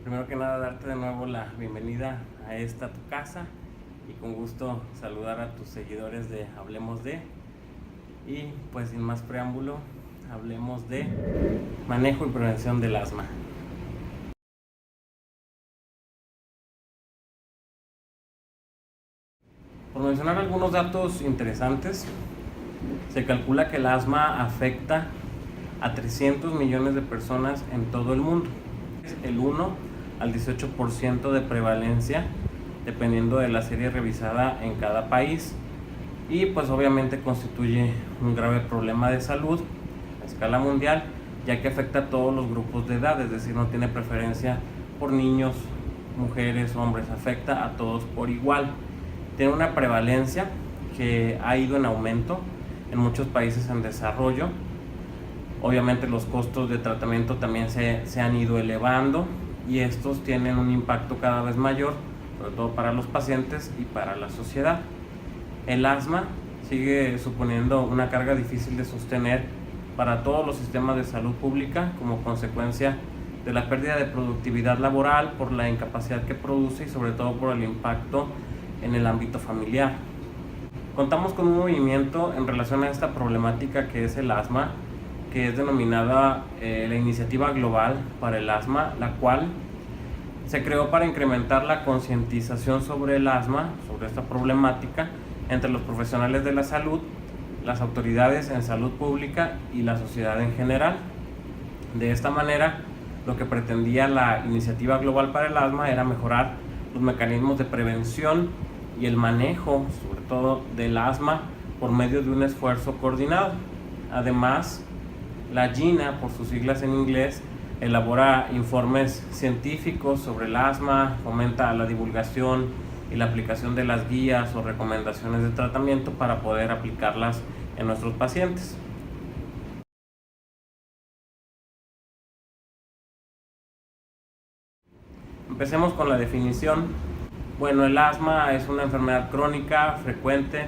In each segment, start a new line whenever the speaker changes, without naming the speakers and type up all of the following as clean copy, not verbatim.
Primero que nada, darte de nuevo la bienvenida a esta tu casa y con gusto saludar a tus seguidores de Hablemos de. Y pues sin más preámbulo, hablemos de manejo y prevención del asma. Por mencionar algunos datos interesantes, se calcula que el asma afecta a 300 millones de personas en todo el mundo. Es el 1 al 18% de prevalencia, dependiendo de la serie revisada en cada país. Y pues obviamente constituye un grave problema de salud a escala mundial, ya que afecta a todos los grupos de edad, es decir, no tiene preferencia por niños, mujeres, hombres, afecta a todos por igual. Tiene una prevalencia que ha ido en aumento en muchos países en desarrollo. Obviamente los costos de tratamiento también se han ido elevando y estos tienen un impacto cada vez mayor, sobre todo para los pacientes y para la sociedad. El asma sigue suponiendo una carga difícil de sostener para todos los sistemas de salud pública como consecuencia de la pérdida de productividad laboral, por la incapacidad que produce y sobre todo por el impacto en el ámbito familiar. Contamos con un movimiento en relación a esta problemática que es el asma, que es denominada la Iniciativa Global para el Asma, la cual se creó para incrementar la concientización sobre el asma, sobre esta problemática, entre los profesionales de la salud, las autoridades en salud pública y la sociedad en general. De esta manera, lo que pretendía la Iniciativa Global para el Asma era mejorar los mecanismos de prevención y el manejo, sobre todo del asma, por medio de un esfuerzo coordinado. Además, la GINA, por sus siglas en inglés, elabora informes científicos sobre el asma, fomenta la divulgación y la aplicación de las guías o recomendaciones de tratamiento para poder aplicarlas en nuestros pacientes. Empecemos con la definición. Bueno, el asma es una enfermedad crónica, frecuente,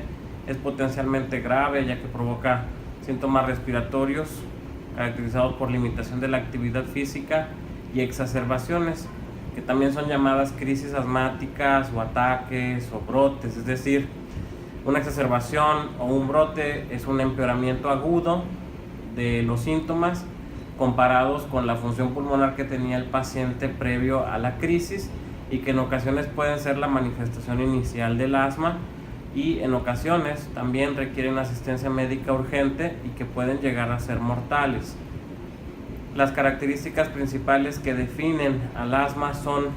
es potencialmente grave ya que provoca síntomas respiratorios caracterizados por limitación de la actividad física y exacerbaciones, que también son llamadas crisis asmáticas o ataques o brotes, es decir, una exacerbación o un brote es un empeoramiento agudo de los síntomas comparados con la función pulmonar que tenía el paciente previo a la crisis y que en ocasiones pueden ser la manifestación inicial del asma y en ocasiones también requieren asistencia médica urgente y que pueden llegar a ser mortales. Las características principales que definen al asma son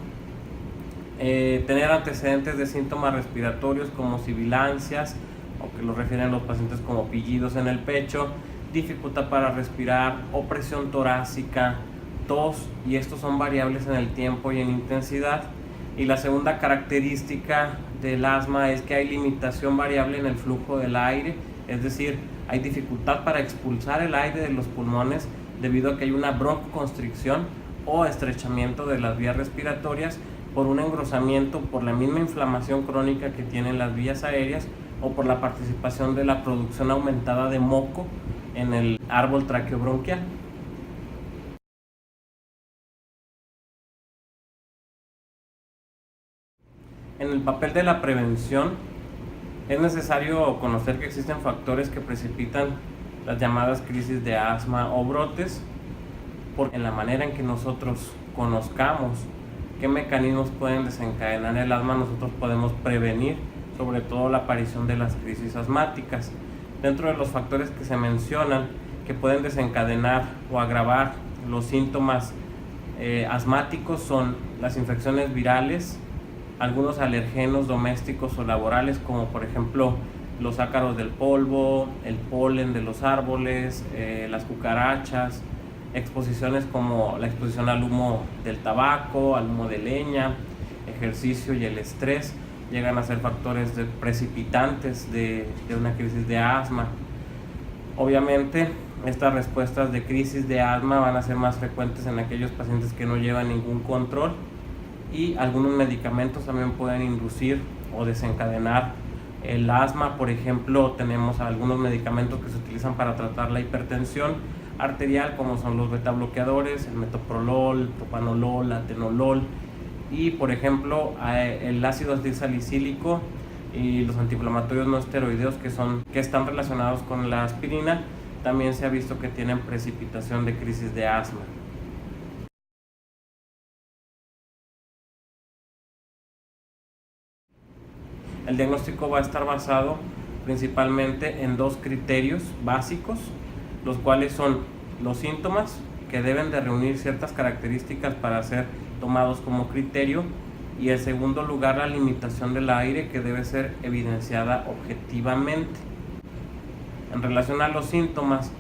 tener antecedentes de síntomas respiratorios como sibilancias, o que lo refieren los pacientes como pillidos en el pecho, dificultad para respirar, opresión torácica, tos, y estos son variables en el tiempo y en intensidad. Y la segunda característica del asma es que hay limitación variable en el flujo del aire, es decir, hay dificultad para expulsar el aire de los pulmones debido a que hay una broncoconstricción o estrechamiento de las vías respiratorias por un engrosamiento, por la misma inflamación crónica que tienen las vías aéreas o por la participación de la producción aumentada de moco en el árbol traqueobronquial. En el papel de la prevención, es necesario conocer que existen factores que precipitan las llamadas crisis de asma o brotes, porque en la manera en que nosotros conozcamos qué mecanismos pueden desencadenar el asma, nosotros podemos prevenir sobre todo la aparición de las crisis asmáticas. Dentro de los factores que se mencionan que pueden desencadenar o agravar los síntomas asmáticos son las infecciones virales, algunos alergenos domésticos o laborales, como por ejemplo los ácaros del polvo, el polen de los árboles, las cucarachas, exposiciones como la exposición al humo del tabaco, al humo de leña, ejercicio y el estrés llegan a ser factores precipitantes de una crisis de asma. Obviamente, estas respuestas de crisis de asma van a ser más frecuentes en aquellos pacientes que no llevan ningún control, y algunos medicamentos también pueden inducir o desencadenar el asma. Por ejemplo, tenemos algunos medicamentos que se utilizan para tratar la hipertensión, arterial, como son los betabloqueadores, el metoprolol, propanolol, atenolol, y por ejemplo el ácido desalicílico y los antiinflamatorios no esteroideos que están relacionados con la aspirina, también se ha visto que tienen precipitación de crisis de asma. El diagnóstico va a estar basado principalmente en dos criterios básicos, los cuales son los síntomas, que deben de reunir ciertas características para ser tomados como criterio, y en segundo lugar la limitación del aire, que debe ser evidenciada objetivamente. En relación a los síntomas,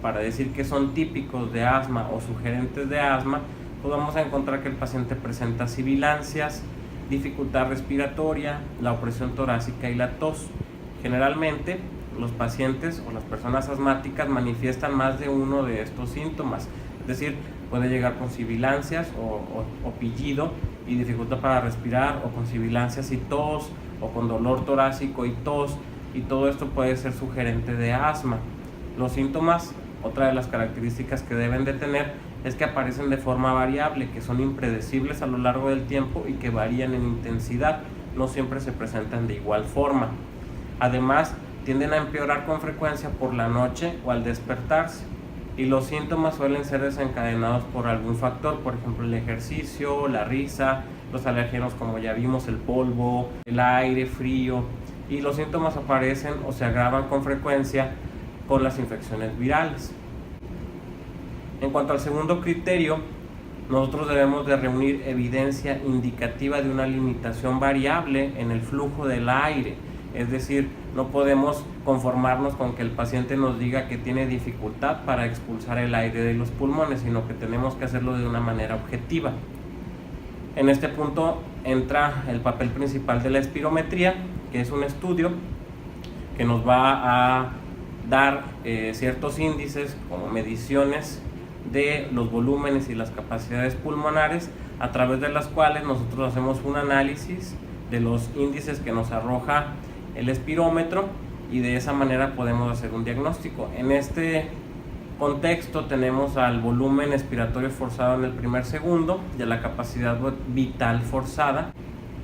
para decir que son típicos de asma o sugerentes de asma, pues vamos a encontrar que el paciente presenta sibilancias, dificultad respiratoria, la opresión torácica y la tos. Generalmente los pacientes o las personas asmáticas manifiestan más de uno de estos síntomas, es decir, puede llegar con sibilancias o pillido y dificultad para respirar, o con sibilancias y tos, o con dolor torácico y tos, y todo esto puede ser sugerente de asma. Los síntomas, otra de las características que deben de tener, es que aparecen de forma variable, que son impredecibles a lo largo del tiempo y que varían en intensidad, no siempre se presentan de igual forma. Además, tienden a empeorar con frecuencia por la noche o al despertarse, y los síntomas suelen ser desencadenados por algún factor, por ejemplo el ejercicio, la risa, los alérgenos como ya vimos, el polvo, el aire frío, y los síntomas aparecen o se agravan con frecuencia con las infecciones virales. En cuanto al segundo criterio, nosotros debemos de reunir evidencia indicativa de una limitación variable en el flujo del aire, es decir, no podemos conformarnos con que el paciente nos diga que tiene dificultad para expulsar el aire de los pulmones, sino que tenemos que hacerlo de una manera objetiva. En este punto entra el papel principal de la espirometría, que es un estudio que nos va a dar ciertos índices como mediciones de los volúmenes y las capacidades pulmonares, a través de las cuales nosotros hacemos un análisis de los índices que nos arroja el espirómetro, y de esa manera podemos hacer un diagnóstico. En este contexto tenemos al volumen expiratorio forzado en el primer segundo y a la capacidad vital forzada,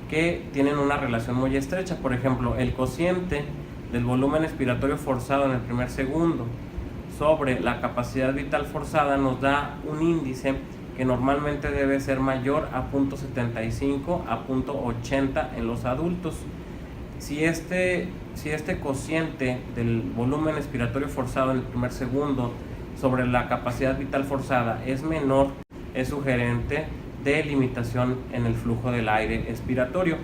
que tienen una relación muy estrecha. Por ejemplo, el cociente del volumen expiratorio forzado en el primer segundo sobre la capacidad vital forzada nos da un índice que normalmente debe ser mayor a 0.75 a 0.80 en los adultos. Si este cociente del volumen expiratorio forzado en el primer segundo sobre la capacidad vital forzada es menor, es sugerente de limitación en el flujo del aire expiratorio.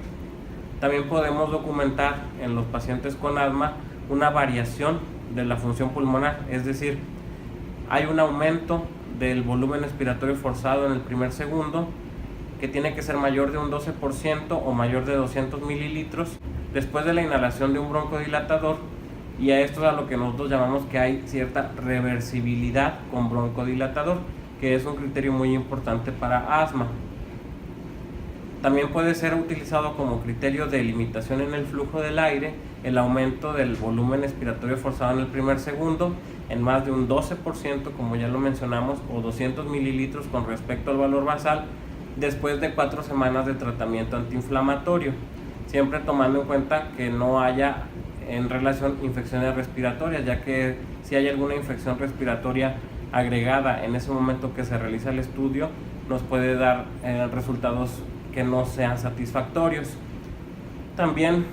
También podemos documentar en los pacientes con asma una variación de la función pulmonar, es decir, hay un aumento del volumen expiratorio forzado en el primer segundo que tiene que ser mayor de un 12% o mayor de 200 mililitros después de la inhalación de un broncodilatador, y a esto es a lo que nosotros llamamos que hay cierta reversibilidad con broncodilatador, que es un criterio muy importante para asma. También puede ser utilizado como criterio de limitación en el flujo del aire el aumento del volumen expiratorio forzado en el primer segundo en más de un 12%, como ya lo mencionamos, o 200 mililitros con respecto al valor basal, después de 4 semanas de tratamiento antiinflamatorio, siempre tomando en cuenta que no haya en relación infecciones respiratorias, ya que si hay alguna infección respiratoria agregada en ese momento que se realiza el estudio, nos puede dar resultados que no sean satisfactorios. También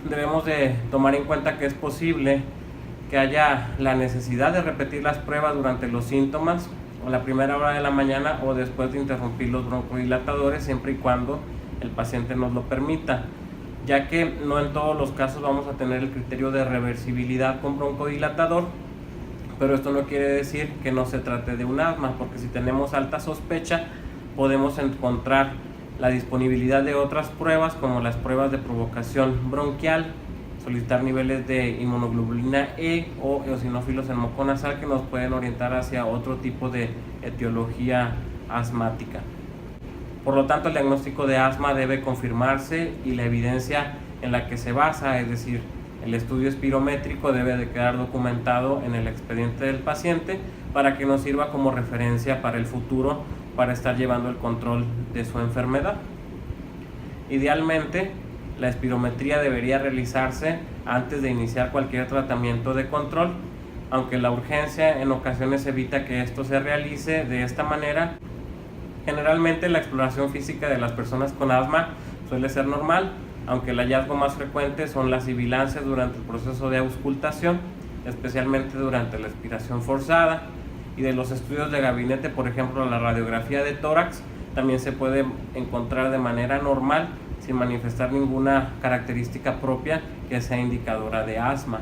debemos de tomar en cuenta que es posible que haya la necesidad de repetir las pruebas durante los síntomas, a la primera hora de la mañana o después de interrumpir los broncodilatadores, siempre y cuando el paciente nos lo permita, ya que no en todos los casos vamos a tener el criterio de reversibilidad con broncodilatador, pero esto no quiere decir que no se trate de un asma, porque si tenemos alta sospecha podemos encontrar la disponibilidad de otras pruebas, como las pruebas de provocación bronquial, solicitar niveles de inmunoglobulina E o eosinófilos en moco nasal, que nos pueden orientar hacia otro tipo de etiología asmática. Por lo tanto, el diagnóstico de asma debe confirmarse, y la evidencia en la que se basa, es decir, El estudio espirométrico debe de quedar documentado en el expediente del paciente para que nos sirva como referencia para el futuro para estar llevando el control de su enfermedad. Idealmente, la espirometría debería realizarse antes de iniciar cualquier tratamiento de control, aunque la urgencia en ocasiones evita que esto se realice de esta manera. Generalmente la exploración física de las personas con asma suele ser normal, aunque el hallazgo más frecuente son las sibilancias durante el proceso de auscultación, especialmente durante la expiración forzada. Y de los estudios de gabinete, por ejemplo la radiografía de tórax, también se puede encontrar de manera normal sin manifestar ninguna característica propia que sea indicadora de asma.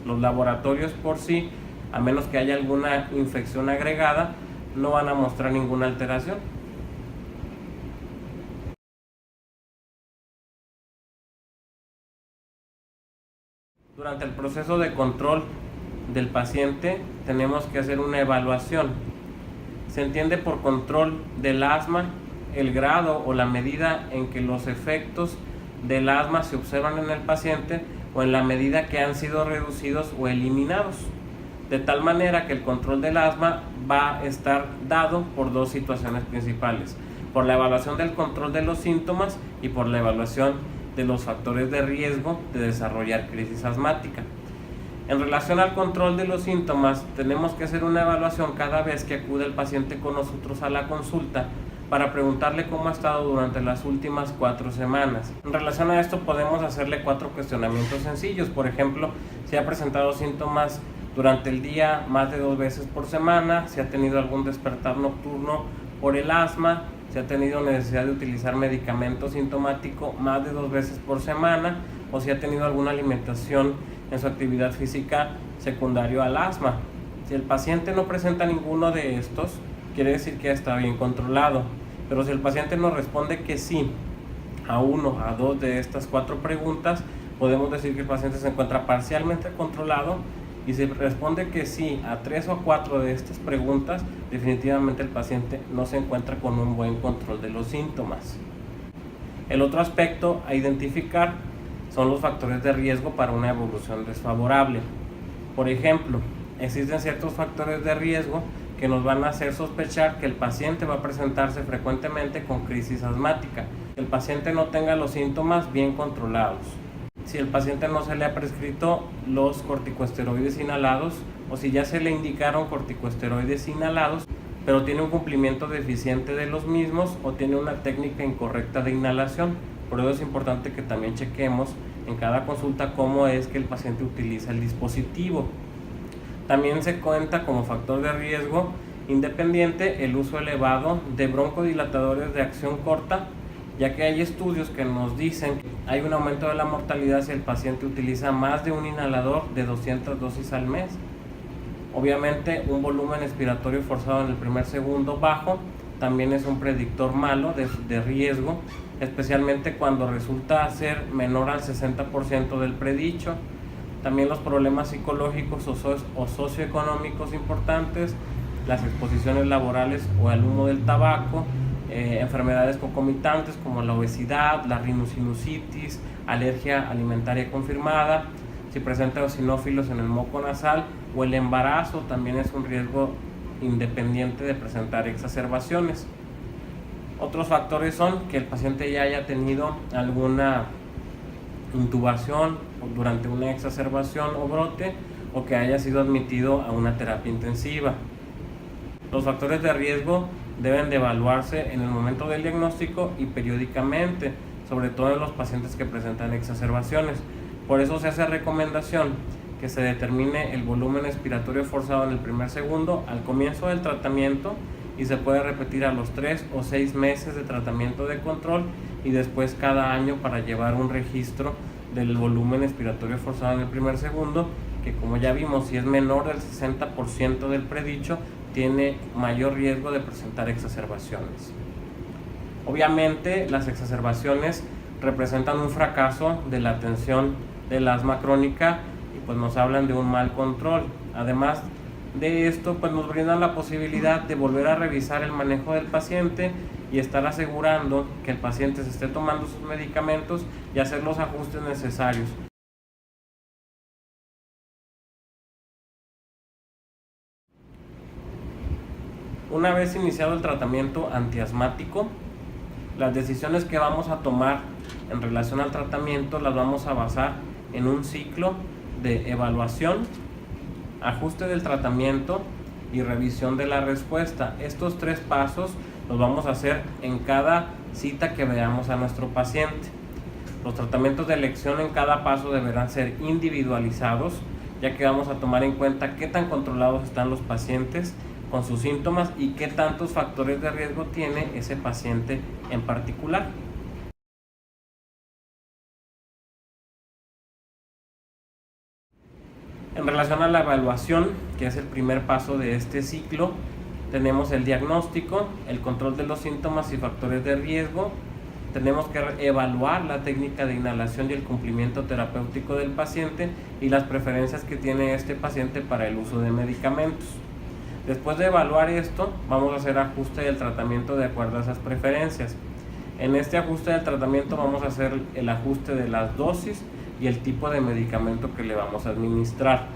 Los laboratorios por sí, a menos que haya alguna infección agregada, no van a mostrar ninguna alteración. Durante el proceso de control del paciente tenemos que hacer una evaluación. Se entiende por control del asma el grado o la medida en que los efectos del asma se observan en el paciente o en la medida que han sido reducidos o eliminados, de tal manera que el control del asma va a estar dado por dos situaciones principales: por la evaluación del control de los síntomas y por la evaluación de los factores de riesgo de desarrollar crisis asmática. En relación al control de los síntomas, tenemos que hacer una evaluación cada vez que acude el paciente con nosotros a la consulta para preguntarle cómo ha estado durante las últimas 4 semanas. En relación a esto podemos hacerle 4 cuestionamientos sencillos. Por ejemplo, si ha presentado síntomas durante el día más de 2 veces por semana, si ha tenido algún despertar nocturno por el asma, si ha tenido necesidad de utilizar medicamento sintomático más de 2 veces por semana, o si ha tenido alguna alimentación en su actividad física secundario al asma. Si el paciente no presenta ninguno de estos, quiere decir que está bien controlado. Pero si el paciente nos responde que sí a 1, a 2 de estas 4 preguntas, podemos decir que el paciente se encuentra parcialmente controlado. Y si responde que sí a 3 o 4 de estas preguntas, definitivamente el paciente no se encuentra con un buen control de los síntomas. El otro aspecto a identificar son los factores de riesgo para una evolución desfavorable. Por ejemplo, existen ciertos factores de riesgo que nos van a hacer sospechar que el paciente va a presentarse frecuentemente con crisis asmática. Que el paciente no tenga los síntomas bien controlados. Si el paciente no se le ha prescrito los corticosteroides inhalados, o si ya se le indicaron corticosteroides inhalados, pero tiene un cumplimiento deficiente de los mismos o tiene una técnica incorrecta de inhalación. Por eso es importante que también chequemos en cada consulta cómo es que el paciente utiliza el dispositivo. También se cuenta como factor de riesgo independiente el uso elevado de broncodilatadores de acción corta, ya que hay estudios que nos dicen que hay un aumento de la mortalidad si el paciente utiliza más de un inhalador de 200 dosis al mes. Obviamente, un volumen expiratorio forzado en el primer segundo bajo también es un predictor malo de riesgo, especialmente cuando resulta ser menor al 60% del predicho. También los problemas psicológicos o socioeconómicos importantes, las exposiciones laborales o al humo del tabaco, enfermedades concomitantes como la obesidad, la rhinosinusitis, alergia alimentaria confirmada, si presenta eosinófilos en el moco nasal o el embarazo también es un riesgo independiente de presentar exacerbaciones. Otros factores son que el paciente ya haya tenido alguna intubación durante una exacerbación o brote o que haya sido admitido a una terapia intensiva. Los factores de riesgo deben de evaluarse en el momento del diagnóstico y periódicamente, sobre todo en los pacientes que presentan exacerbaciones. Por eso se hace recomendación que se determine el volumen expiratorio forzado en el primer segundo al comienzo del tratamiento y se puede repetir a los 3 o 6 meses de tratamiento de control y después cada año para llevar un registro del volumen expiratorio forzado en el primer segundo, que como ya vimos, si es menor del 60% del predicho, tiene mayor riesgo de presentar exacerbaciones. Obviamente, las exacerbaciones representan un fracaso de la atención del asma crónica y pues nos hablan de un mal control. Además de esto, pues nos brindan la posibilidad de volver a revisar el manejo del paciente y estar asegurando que el paciente se esté tomando sus medicamentos y hacer los ajustes necesarios. Una vez iniciado el tratamiento antiasmático, las decisiones que vamos a tomar en relación al tratamiento las vamos a basar en un ciclo de evaluación, ajuste del tratamiento y revisión de la respuesta. Estos 3 pasos los vamos a hacer en cada cita que veamos a nuestro paciente. Los tratamientos de elección en cada paso deberán ser individualizados, ya que vamos a tomar en cuenta qué tan controlados están los pacientes con sus síntomas y qué tantos factores de riesgo tiene ese paciente en particular. En relación a la evaluación, que es el primer paso de este ciclo, tenemos el diagnóstico, el control de los síntomas y factores de riesgo. Tenemos que evaluar la técnica de inhalación y el cumplimiento terapéutico del paciente y las preferencias que tiene este paciente para el uso de medicamentos. Después de evaluar esto, vamos a hacer ajuste del tratamiento de acuerdo a esas preferencias. En este ajuste del tratamiento vamos a hacer el ajuste de las dosis y el tipo de medicamento que le vamos a administrar.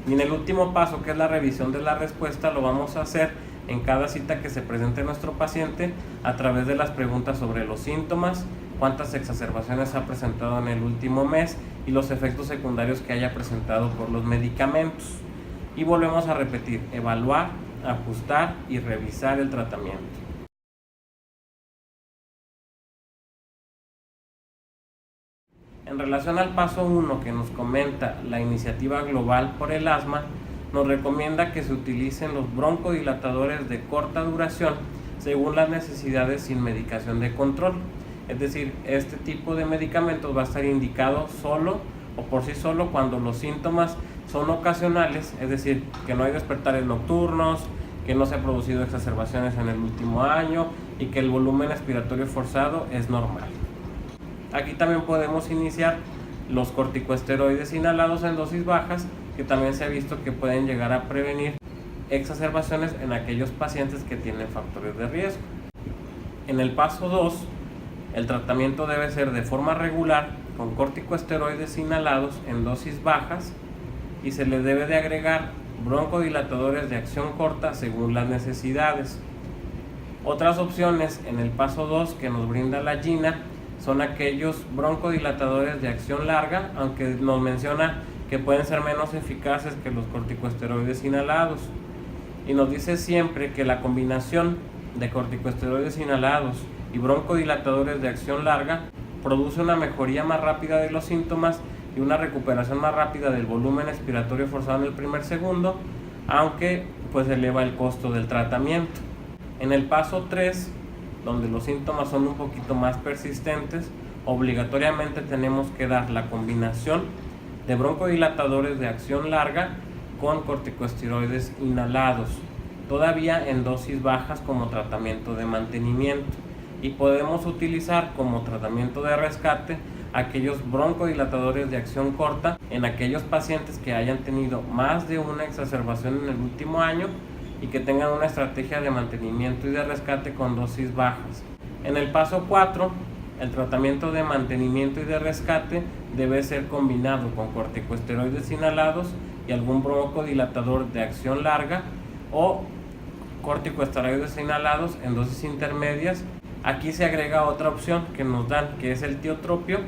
Y en el último paso, que es la revisión de la respuesta, lo vamos a hacer en cada cita que se presente nuestro paciente a través de las preguntas sobre los síntomas, cuántas exacerbaciones ha presentado en el último mes y los efectos secundarios que haya presentado por los medicamentos. Y volvemos a repetir: evaluar, ajustar y revisar el tratamiento. En relación al paso 1 que nos comenta la Iniciativa Global por el Asma, nos recomienda que se utilicen los broncodilatadores de corta duración según las necesidades sin medicación de control. Es decir, este tipo de medicamentos va a estar indicado solo o por sí solo cuando los síntomas son ocasionales, es decir, que no hay despertares nocturnos, que no se han producido exacerbaciones en el último año y que el volumen expiratorio forzado es normal. Aquí también podemos iniciar los corticosteroides inhalados en dosis bajas, que también se ha visto que pueden llegar a prevenir exacerbaciones en aquellos pacientes que tienen factores de riesgo. En el paso 2, el tratamiento debe ser de forma regular con corticosteroides inhalados en dosis bajas y se le debe de agregar broncodilatadores de acción corta según las necesidades. Otras opciones en el paso 2 que nos brinda la GINA son aquellos broncodilatadores de acción larga, aunque nos menciona que pueden ser menos eficaces que los corticosteroides inhalados. Y nos dice siempre que la combinación de corticosteroides inhalados y broncodilatadores de acción larga produce una mejoría más rápida de los síntomas y una recuperación más rápida del volumen expiratorio forzado en el primer segundo, aunque pues eleva el costo del tratamiento. En el paso 3, donde los síntomas son un poquito más persistentes, obligatoriamente tenemos que dar la combinación de broncodilatadores de acción larga con corticosteroides inhalados, todavía en dosis bajas como tratamiento de mantenimiento, y podemos utilizar como tratamiento de rescate aquellos broncodilatadores de acción corta en aquellos pacientes que hayan tenido más de una exacerbación en el último año y que tengan una estrategia de mantenimiento y de rescate con dosis bajas. En el paso 4, el tratamiento de mantenimiento y de rescate debe ser combinado con corticosteroides inhalados y algún broncodilatador de acción larga o corticosteroides inhalados en dosis intermedias. Aquí se agrega otra opción que nos dan, que es el tiotropio,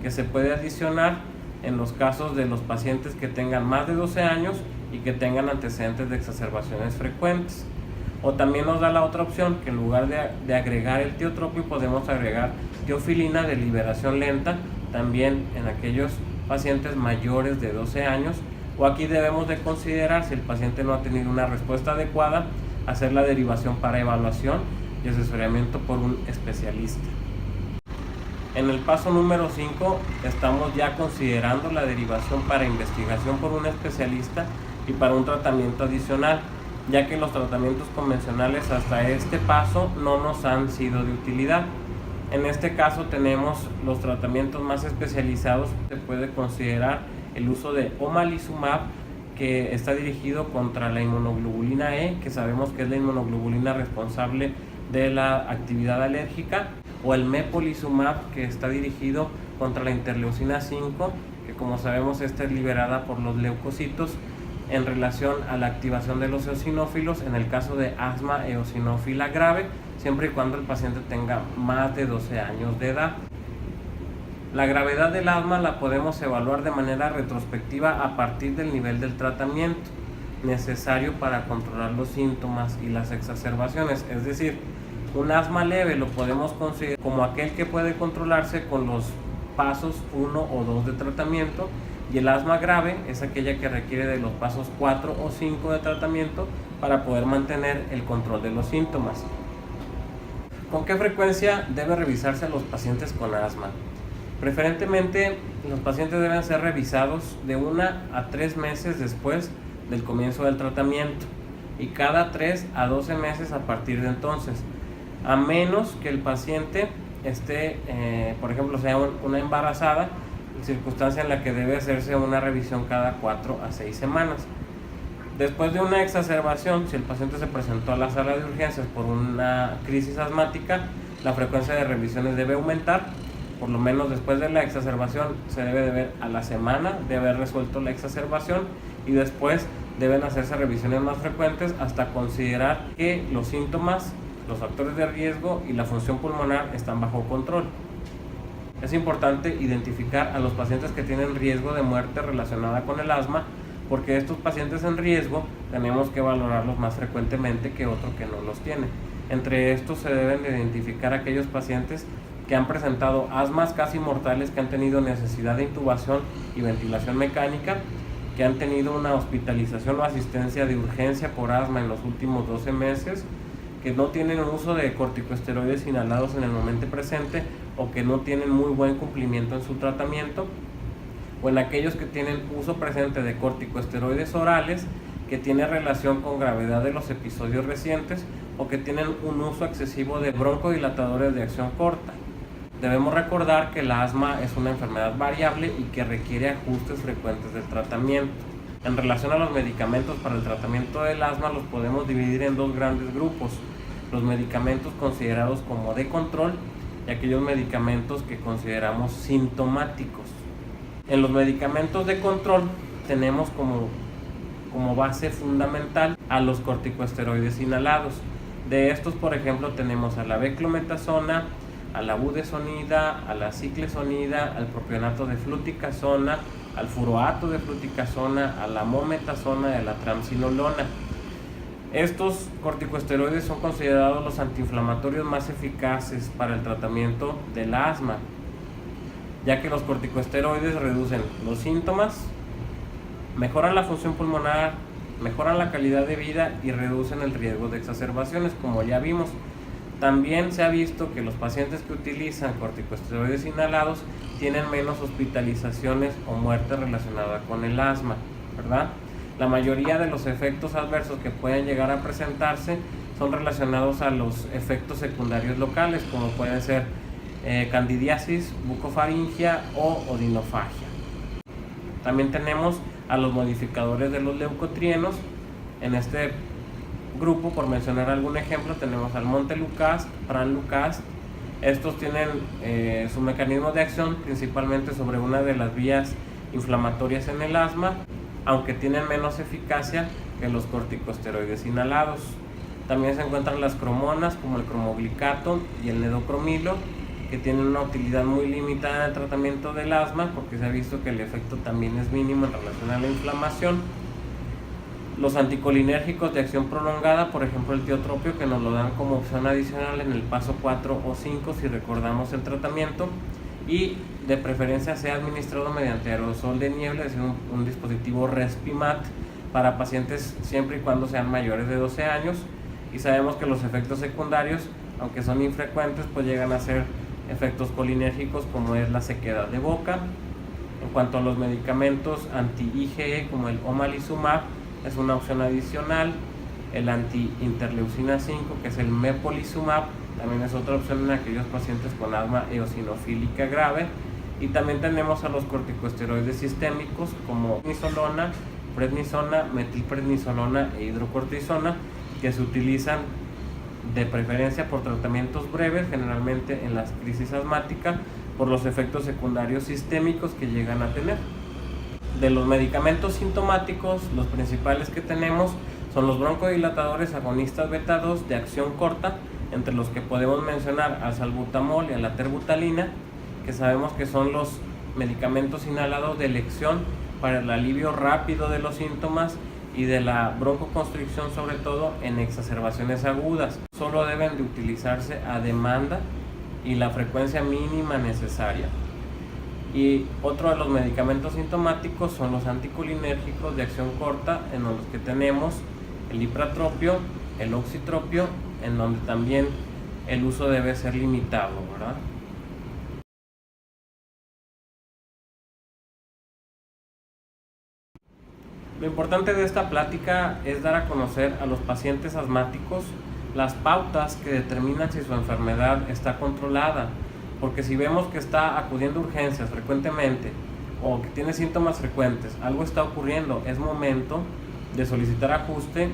que se puede adicionar en los casos de los pacientes que tengan más de 12 años y que tengan antecedentes de exacerbaciones frecuentes. O también nos da la otra opción, que en lugar de agregar el tiotropio podemos agregar teofilina de liberación lenta, también en aquellos pacientes mayores de 12 años. O aquí debemos de considerar, si el paciente no ha tenido una respuesta adecuada, hacer la derivación para evaluación y asesoramiento por un especialista. En el paso número 5 estamos ya considerando la derivación para investigación por un especialista y para un tratamiento adicional, ya que los tratamientos convencionales hasta este paso no nos han sido de utilidad. En este caso tenemos los tratamientos más especializados. Se puede considerar el uso de omalizumab, que está dirigido contra la inmunoglobulina E, que sabemos que es la inmunoglobulina responsable de la actividad alérgica, o el mepolizumab, que está dirigido contra la interleucina 5, que como sabemos esta es liberada por los leucocitos en relación a la activación de los eosinófilos en el caso de asma eosinófila grave, siempre y cuando el paciente tenga más de 12 años de edad. La gravedad del asma la podemos evaluar de manera retrospectiva a partir del nivel del tratamiento necesario para controlar los síntomas y las exacerbaciones. Es decir, un asma leve lo podemos considerar como aquel que puede controlarse con los pasos 1 o 2 de tratamiento, y el asma grave es aquella que requiere de los pasos 4 o 5 de tratamiento para poder mantener el control de los síntomas. ¿Con qué frecuencia debe revisarse a los pacientes con asma? Preferentemente, los pacientes deben ser revisados de 1 a 3 meses después del comienzo del tratamiento y cada 3 a 12 meses a partir de entonces, a menos que el paciente esté, por ejemplo, sea una embarazada, circunstancia en la que debe hacerse una revisión cada 4 a 6 semanas. Después de una exacerbación, si el paciente se presentó a la sala de urgencias por una crisis asmática, la frecuencia de revisiones debe aumentar. Por lo menos después de la exacerbación se debe de ver a la semana de haber resuelto la exacerbación, y después deben hacerse revisiones más frecuentes hasta considerar que los síntomas, los factores de riesgo y la función pulmonar están bajo control. Es importante identificar a los pacientes que tienen riesgo de muerte relacionada con el asma, porque estos pacientes en riesgo tenemos que valorarlos más frecuentemente que otros que no los tienen. Entre estos se deben de identificar aquellos pacientes que han presentado asmas casi mortales, que han tenido necesidad de intubación y ventilación mecánica, que han tenido una hospitalización o asistencia de urgencia por asma en los últimos 12 meses, que no tienen uso de corticosteroides inhalados en el momento presente o que no tienen muy buen cumplimiento en su tratamiento, o en aquellos que tienen uso presente de corticosteroides orales que tiene relación con gravedad de los episodios recientes, o que tienen un uso excesivo de broncodilatadores de acción corta. Debemos recordar que el asma es una enfermedad variable y que requiere ajustes frecuentes del tratamiento. En relación a los medicamentos para el tratamiento del asma, los podemos dividir en dos grandes grupos: los medicamentos considerados como de control y aquellos medicamentos que consideramos sintomáticos. En los medicamentos de control tenemos como base fundamental a los corticosteroides inhalados. De estos, por ejemplo, tenemos a la beclometasona, a la budesonida, a la ciclesonida, al propionato de fluticasona, al furoato de fluticasona, a la mometasona y a la triamcinolona. Estos corticosteroides son considerados los antiinflamatorios más eficaces para el tratamiento del asma, ya que los corticosteroides reducen los síntomas, mejoran la función pulmonar, mejoran la calidad de vida y reducen el riesgo de exacerbaciones, como ya vimos. También se ha visto que los pacientes que utilizan corticosteroides inhalados tienen menos hospitalizaciones o muerte relacionada con el asma, ¿verdad? La mayoría de los efectos adversos que pueden llegar a presentarse son relacionados a los efectos secundarios locales, como pueden ser candidiasis, bucofaringia o odinofagia. También tenemos a los modificadores de los leucotrienos. En este grupo, por mencionar algún ejemplo, tenemos al montelukast, pranlukast. Estos tienen su mecanismo de acción principalmente sobre una de las vías inflamatorias en el asma, aunque tienen menos eficacia que los corticosteroides inhalados. También se encuentran las cromonas, como el cromoglicato y el nedocromilo, que tienen una utilidad muy limitada en el tratamiento del asma, porque se ha visto que el efecto también es mínimo en relación a la inflamación. Los anticolinérgicos de acción prolongada, por ejemplo el tiotropio, que nos lo dan como opción adicional en el paso 4 o 5 si recordamos el tratamiento, y de preferencia sea administrado mediante aerosol de niebla, es decir, un dispositivo Respimat para pacientes siempre y cuando sean mayores de 12 años. Y sabemos que los efectos secundarios, aunque son infrecuentes, pues llegan a ser efectos colinérgicos, como es la sequedad de boca. En cuanto a los medicamentos anti-IgE, como el omalizumab, es una opción adicional. El anti-interleucina 5, que es el mepolizumab, también es otra opción en aquellos pacientes con asma eosinofílica grave. Y también tenemos a los corticosteroides sistémicos como prednisolona, prednisona, metilprednisolona e hidrocortisona, que se utilizan de preferencia por tratamientos breves, generalmente en las crisis asmáticas, por los efectos secundarios sistémicos que llegan a tener. De los medicamentos sintomáticos, los principales que tenemos son los broncodilatadores agonistas beta 2 de acción corta, entre los que podemos mencionar al salbutamol y a la terbutalina, que sabemos que son los medicamentos inhalados de elección para el alivio rápido de los síntomas y de la broncoconstricción, sobre todo en exacerbaciones agudas. Solo deben de utilizarse a demanda y la frecuencia mínima necesaria. Y otro de los medicamentos sintomáticos son los anticolinérgicos de acción corta, en los que tenemos el ipratropio, el oxitropio, en donde también el uso debe ser limitado, ¿verdad? Lo importante de esta plática es dar a conocer a los pacientes asmáticos las pautas que determinan si su enfermedad está controlada, porque si vemos que está acudiendo a urgencias frecuentemente o que tiene síntomas frecuentes, algo está ocurriendo, es momento de solicitar ajuste.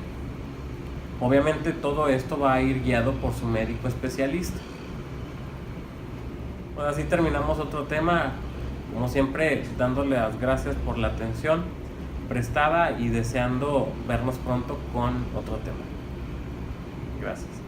Obviamente todo esto va a ir guiado por su médico especialista. Bueno, así terminamos otro tema, como siempre dándole las gracias por la atención prestada y deseando vernos pronto con otro tema. Gracias.